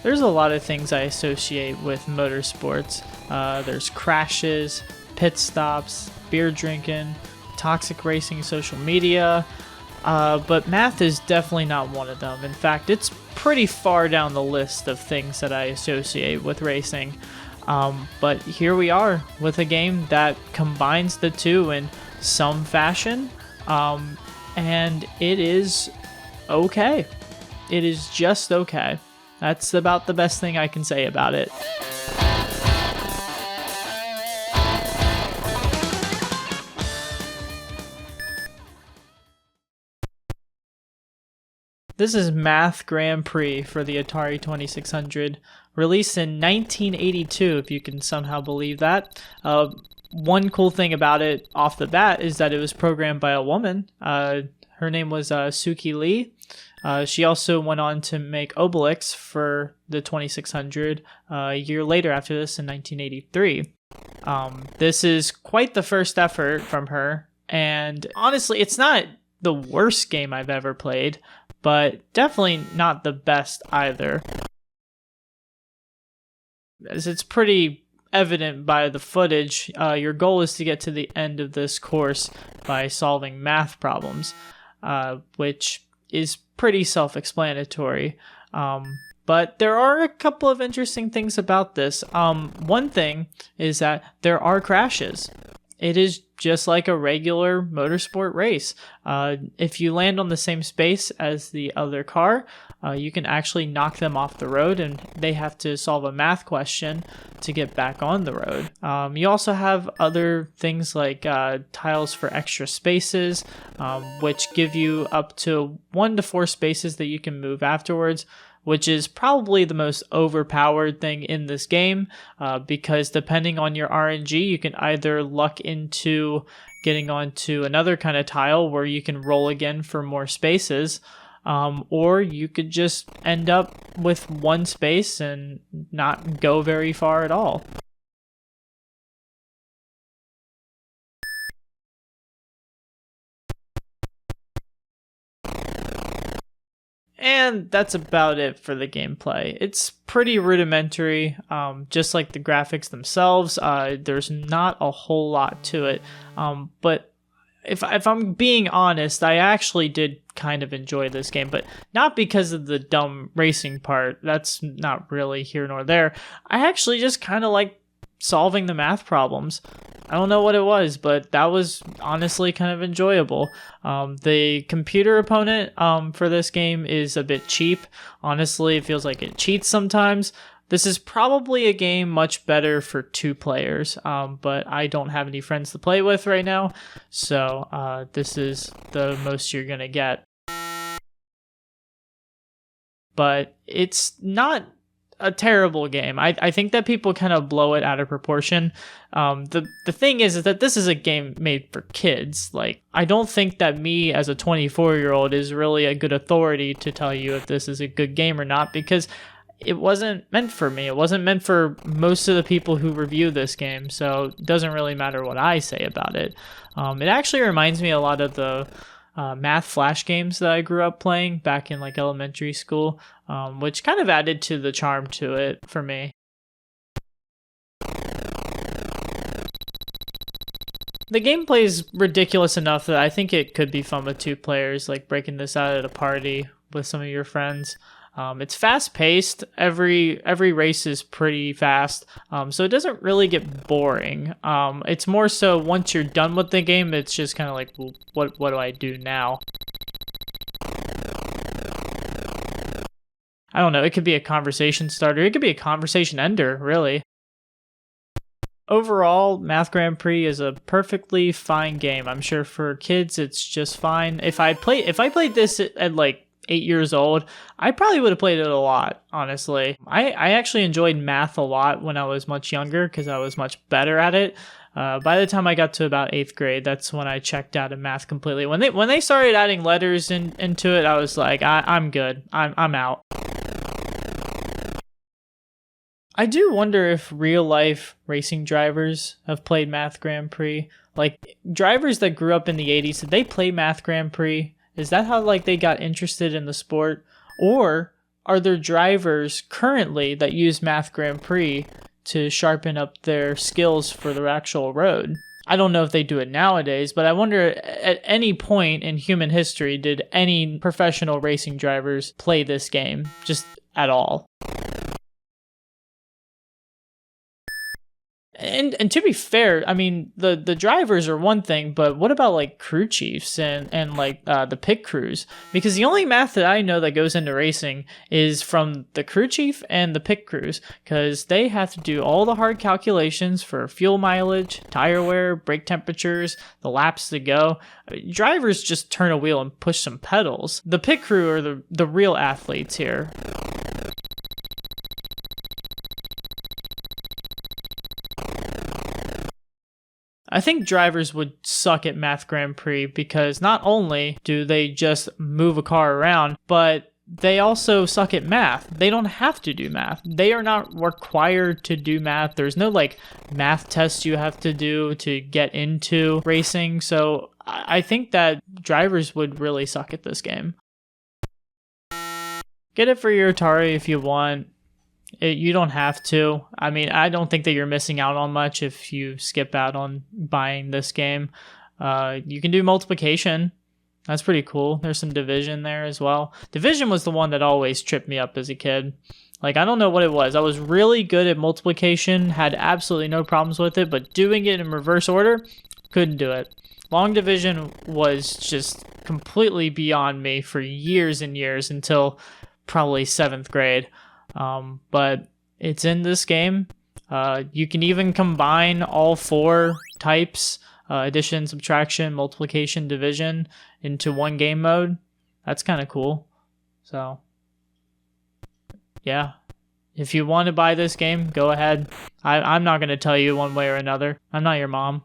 there's a lot of things I associate with motorsports. There's crashes, pit stops, beer drinking, toxic racing, social media, but math is definitely not one of them. In fact, it's pretty far down the list of things that I associate with racing. But here we are with a game that combines the two in some fashion, and it is okay. It is just okay. That's about the best thing I can say about it. This is Math Gran Prix for the Atari 2600, released in 1982, if you can somehow believe that. One cool thing about it off the bat is that it was programmed by a woman. Her name was Suki Lee. She also went on to make Obelix for the 2600 a year later after this in 1983. This is quite the first effort from her, and honestly, it's not the worst game I've ever played, but definitely not the best either. As it's pretty evident by the footage, your goal is to get to the end of this course by solving math problems, which is pretty self-explanatory. But there are a couple of interesting things about this. One thing is that there are crashes. It is just like a regular motorsport race. If you land on the same space as the other car, you can actually knock them off the road, and they have to solve a math question to get back on the road. You also have other things like tiles for extra spaces, which give you up to 1 to 4 spaces that you can move afterwards, which is probably the most overpowered thing in this game, because depending on your RNG, you can either luck into getting onto another kind of tile where you can roll again for more spaces, or you could just end up with 1 space and not go very far at all. And that's about it for the gameplay. It's pretty rudimentary, just like the graphics themselves. There's not a whole lot to it, but if I'm being honest, I actually did kind of enjoy this game, but not because of the dumb racing part. That's not really here nor there. I actually just kind of like solving the math problems. I don't know what it was, but that was honestly kind of enjoyable. The computer opponent for this game is a bit cheap. Honestly, it feels like it cheats sometimes. This is probably a game much better for 2 players, but I don't have any friends to play with right now, so this is the most you're gonna get. But it's not a terrible game. I think that people kind of blow it out of proportion. The thing is that this is a game made for kids. Like, I don't think that me as a 24-year-old is really a good authority to tell you if this is a good game or not, because it wasn't meant for me. It wasn't meant for most of the people who review this game, so it doesn't really matter what I say about it. It actually reminds me a lot of the math flash games that I grew up playing back in like elementary school, which kind of added to the charm to it for me. The gameplay is ridiculous enough that I think it could be fun with 2 players, like breaking this out at a party with some of your friends. It's fast-paced. Every race is pretty fast, so it doesn't really get boring. It's more so once you're done with the game, it's just kind of like, well, what do I do now? I don't know. It could be a conversation starter. It could be a conversation ender, really. Overall, Math Gran Prix is a perfectly fine game. I'm sure for kids, it's just fine. If I played this at like 8 years old, I probably would have played it a lot, honestly. I actually enjoyed math a lot when I was much younger because I was much better at it. By the time I got to about 8th grade, that's when I checked out of math completely. When they started adding letters into it, I was like, I'm good. I'm out. I do wonder if real-life racing drivers have played Math Gran Prix. Like, drivers that grew up in the 80s, did they play Math Gran Prix? Is that how, like, they got interested in the sport? Or are there drivers currently that use Math Grand Prix to sharpen up their skills for the actual road? I don't know if they do it nowadays, but I wonder at any point in human history did any professional racing drivers play this game, just at all? And to be fair, I mean, the drivers are one thing, but what about like crew chiefs and like the pit crews? Because the only math that I know that goes into racing is from the crew chief and the pit crews, because they have to do all the hard calculations for fuel mileage, tire wear, brake temperatures, the laps to go. I mean, drivers just turn a wheel and push some pedals. The pit crew are the real athletes here. I think drivers would suck at Math Grand Prix because not only do they just move a car around, but they also suck at math. They don't have to do math. They are not required to do math. There's no like math tests you have to do to get into racing. So I think that drivers would really suck at this game. Get it for your Atari if you want. You don't have to. I mean, I don't think that you're missing out on much if you skip out on buying this game. You can do multiplication. That's pretty cool. There's some division there as well. Division was the one that always tripped me up as a kid. Like, I don't know what it was. I was really good at multiplication, had absolutely no problems with it, but doing it in reverse order, couldn't do it. Long division was just completely beyond me for years and years until probably 7th grade. But it's in this game. You can even combine all 4 types, addition, subtraction, multiplication, division, into one game mode. That's kind of cool. So, yeah. If you want to buy this game, go ahead. I'm not going to tell you one way or another. I'm not your mom.